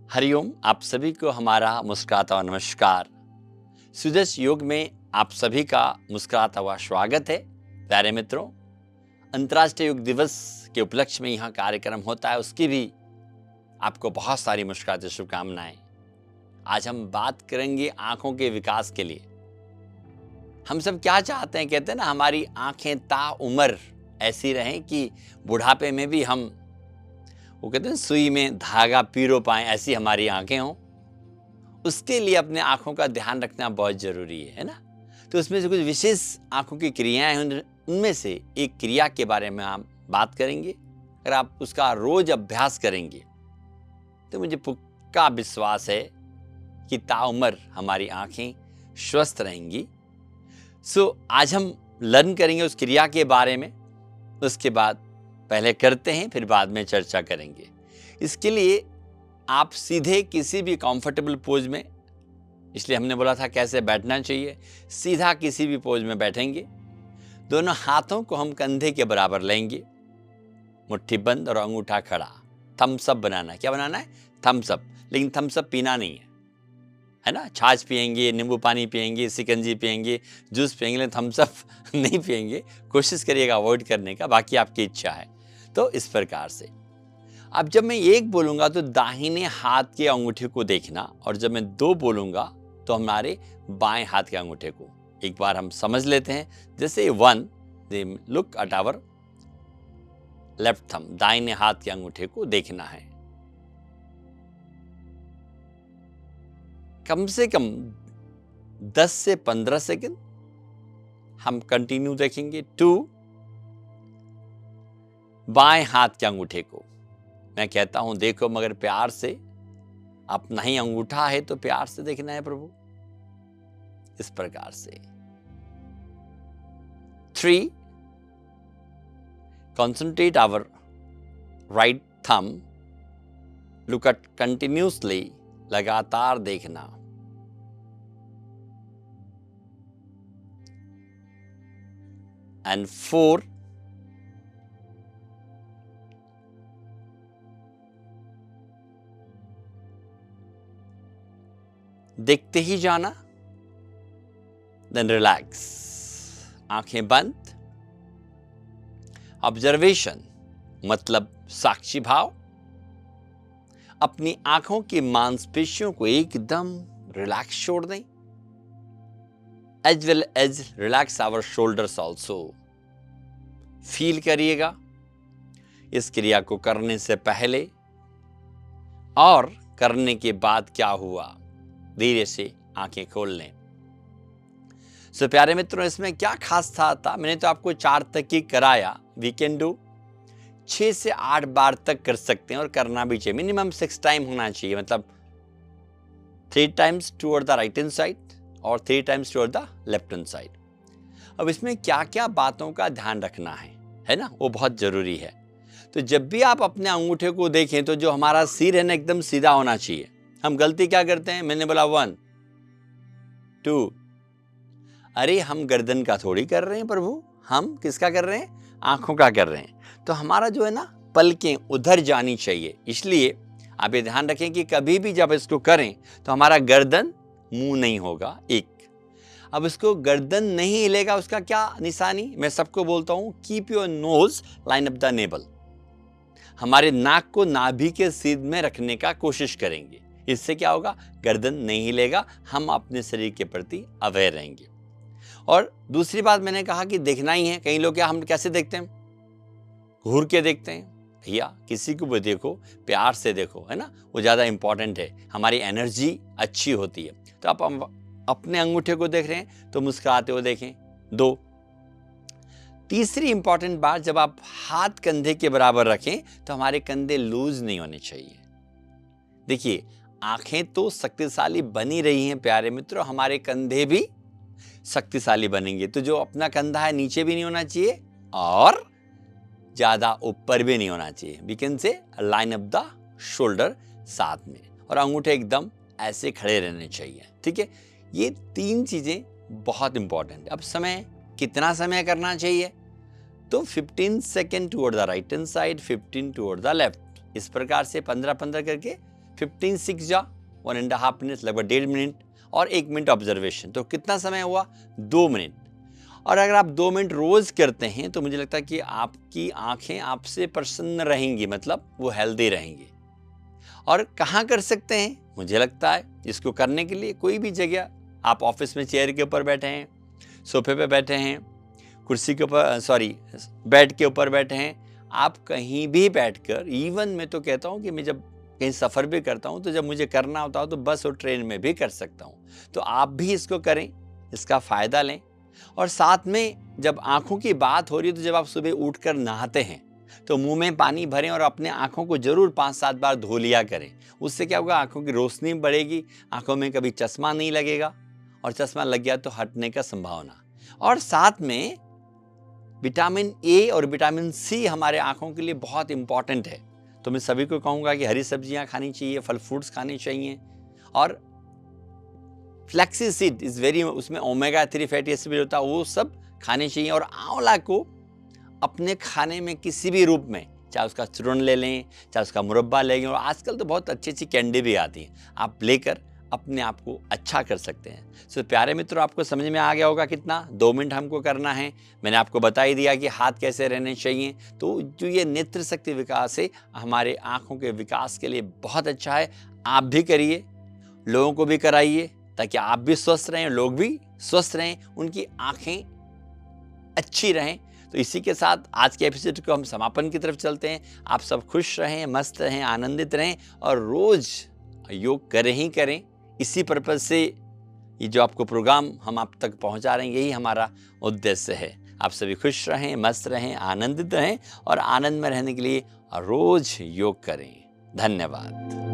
हरिओम, आप सभी को हमारा मुस्कुराता हुआ नमस्कार। सुदर्श योग में आप सभी का मुस्कुराता हुआ स्वागत है। प्यारे मित्रों, अंतर्राष्ट्रीय योग दिवस के उपलक्ष्य में यहाँ कार्यक्रम होता है, उसकी भी आपको बहुत सारी मुस्कुराती शुभकामनाएं। आज हम बात करेंगे आंखों के विकास के लिए। हम सब क्या चाहते हैं, कहते हैं ना, हमारी आंखें ताउम्र ऐसी रहें कि बुढ़ापे में भी हम, वो कहते हैं, सुई में धागा पीरो पाएं, ऐसी हमारी आंखें हों। उसके लिए अपने आंखों का ध्यान रखना बहुत जरूरी है ना। तो उसमें से कुछ विशेष आंखों की क्रियाएं हैं, उनमें से एक क्रिया के बारे में हम बात करेंगे। अगर आप उसका रोज अभ्यास करेंगे तो मुझे पक्का विश्वास है कि ताउम्र हमारी आंखें स्वस्थ रहेंगी। आज हम लर्न करेंगे उस क्रिया के बारे में। उसके बाद पहले करते हैं, फिर बाद में चर्चा करेंगे। इसके लिए आप सीधे किसी भी कंफर्टेबल पोज में, इसलिए हमने बोला था कैसे बैठना चाहिए, सीधा किसी भी पोज में बैठेंगे। दोनों हाथों को हम कंधे के बराबर लेंगे, मुट्ठी बंद और अंगूठा खड़ा। थम्स अप बनाना है। क्या बनाना है? Thumbs up. लेकिन थम्स अप पीना नहीं है ना। छाछ पिएंगे, नींबू पानी पिएंगे, सिकंजी पिएंगे, जूस पिएंगे, लेकिन थम्स अप नहीं पिएंगे। कोशिश करिएगा अवॉइड करने का, बाकी आपकी इच्छा है। तो इस प्रकार से अब जब मैं एक बोलूंगा तो दाहिने हाथ के अंगूठे को देखना, और जब मैं दो बोलूंगा तो हमारे बाएं हाथ के अंगूठे को। एक बार हम समझ लेते हैं। जैसे 1, look at our left thumb, दाहिने हाथ के अंगूठे को देखना है। कम से कम 10 से 15 सेकंड हम कंटिन्यू देखेंगे। 2, बाएं हाथ के अंगूठे को मैं कहता हूं देखो, मगर प्यार से। अपना ही अंगूठा है तो प्यार से देखना है प्रभु, इस प्रकार से। 3, concentrate our right thumb, look at continuously, लगातार देखना। एंड 4, देखते ही जाना। देन रिलैक्स, आंखें बंद। ऑब्जर्वेशन मतलब साक्षी भाव। अपनी आंखों की मांसपेशियों को एकदम रिलैक्स छोड़ दें। As well as relax our shoulders also. Feel करिएगा इस क्रिया को करने से पहले और करने के बाद क्या हुआ। धीरे से आंखें खोल लें। प्यारे मित्रों, इसमें क्या खास था, मैंने तो आपको 4 तक ही कराया। वी कैन डू 6 से 8 बार तक कर सकते हैं, और करना भी चाहिए। मिनिमम 6 टाइम होना चाहिए, मतलब 3 times toward the right hand side और 3 times toward the left hand side. अब इसमें क्या क्या बातों का ध्यान रखना है ना, वो बहुत जरूरी है। तो जब भी आप अपने अंगूठे को देखें तो जो हमारा सिर है ना, एकदम सीधा होना चाहिए। हम गलती क्या करते हैं, मैंने बोला 1, 2, अरे हम गर्दन का थोड़ी कर रहे हैं प्रभु, हम किसका कर रहे हैं? आंखों का कर रहे हैं। तो हमारा जो है ना, पलकें उधर जानी चाहिए। इसलिए आप ये ध्यान रखें कि कभी भी जब इसको करें तो हमारा गर्दन मुंह नहीं होगा। एक, अब इसको गर्दन नहीं हिलेगा, उसका क्या निशानी? मैं सबको बोलता हूं, keep your nose line up the navel. हमारे नाक को नाभि के सीध में रखने का कोशिश करेंगे। इससे क्या होगा? गर्दन नहीं हिलेगा, हम अपने शरीर के प्रति अवेयर रहेंगे। और दूसरी बात मैंने कहा कि देखना ही है। कई लोग क्या, हम कैसे देखते हैं? घूर के देखते हैं। भैया किसी को भी देखो, प्यार से देखो, है ना, वो ज्यादा इंपॉर्टेंट है। हमारी एनर्जी अच्छी होती है। तो आप अपने अंगूठे को देख रहे हैं तो मुस्कुराते हुए देखें। 2, तीसरी इंपॉर्टेंट बात, जब आप हाथ कंधे के बराबर रखें तो हमारे कंधे लूज नहीं होने चाहिए। देखिए, आंखें तो शक्तिशाली बनी रही हैं प्यारे मित्रों, हमारे कंधे भी शक्तिशाली बनेंगे। तो जो अपना कंधा है, नीचे भी नहीं होना चाहिए और ज्यादा ऊपर भी नहीं होना चाहिए। We can say line up the shoulder साथ में, और अंगूठे एकदम ऐसे खड़े रहने चाहिए। ठीक है, ये 3 चीजें बहुत इंपॉर्टेंट है। अब समय, कितना समय करना चाहिए? तो 15 second toward the right hand side, 15 toward the left. इस प्रकार से 15-15 करके 15 6 जा 1.5 मिनट, लगभग 1.5 मिनट, और 1 मिनट ऑब्जर्वेशन। तो कितना समय हुआ? 2 मिनट। और अगर आप 2 मिनट रोज करते हैं तो मुझे लगता है कि आपकी आंखें आपसे प्रसन्न रहेंगी, मतलब वो हेल्दी रहेंगी। और कहाँ कर सकते हैं? मुझे लगता है इसको करने के लिए कोई भी जगह, आप ऑफिस में चेयर के ऊपर बैठे हैं, सोफे पे बैठे हैं, कुर्सी के ऊपर, बेड के ऊपर बैठे हैं, आप कहीं भी बैठकर, इवन मैं तो कहता हूँ कि मैं जब कहीं सफ़र भी करता हूँ तो जब मुझे करना होता हो तो बस और ट्रेन में भी कर सकता हूँ। तो आप भी इसको करें, इसका फ़ायदा लें। और साथ में जब आँखों की बात हो रही है तो जब आप सुबह उठकर नहाते हैं तो मुंह में पानी भरें और अपने आँखों को जरूर 5-7 बार धो लिया करें। उससे क्या होगा? आँखों की रोशनी बढ़ेगी, आँखों में कभी चश्मा नहीं लगेगा, और चश्मा लग गया तो हटने का संभावना। और साथ में विटामिन ए और विटामिन सी हमारे आँखों के लिए बहुत इंपॉर्टेंट है। तो मैं सभी को कहूँगा कि हरी सब्जियाँ खानी चाहिए, फल फ्रूट्स खाने चाहिए, और फ्लैक्सी सीड इज़ वेरी, उसमें ओमेगा 3 फैटी एसिड होता है, वो सब खाने चाहिए। और आंवला को अपने खाने में किसी भी रूप में, चाहे उसका चूर्ण ले लें, चाहे उसका मुरब्बा ले लें, और आजकल तो बहुत अच्छी अच्छी कैंडी भी आती हैं, आप लेकर अपने आप को अच्छा कर सकते हैं। सो प्यारे मित्रों, आपको समझ में आ गया होगा कितना 2 मिनट हमको करना है। मैंने आपको बता ही दिया कि हाथ कैसे रहने चाहिए। तो जो ये नेत्र शक्ति विकास है, हमारे आँखों के विकास के लिए बहुत अच्छा है। आप भी करिए, लोगों को भी कराइए, ताकि आप भी स्वस्थ रहें, लोग भी स्वस्थ रहें, उनकी आँखें अच्छी रहें। तो इसी के साथ आज के एपिसोड को हम समापन की तरफ चलते हैं। आप सब खुश रहें, मस्त रहें, आनंदित रहें, और रोज योग करें ही करें। इसी पर्पज से ये जो आपको प्रोग्राम हम आप तक पहुंचा रहे हैं, यही हमारा उद्देश्य है। आप सभी खुश रहें, मस्त रहें, आनंदित रहें, और आनंद में रहने के लिए रोज योग करें। धन्यवाद।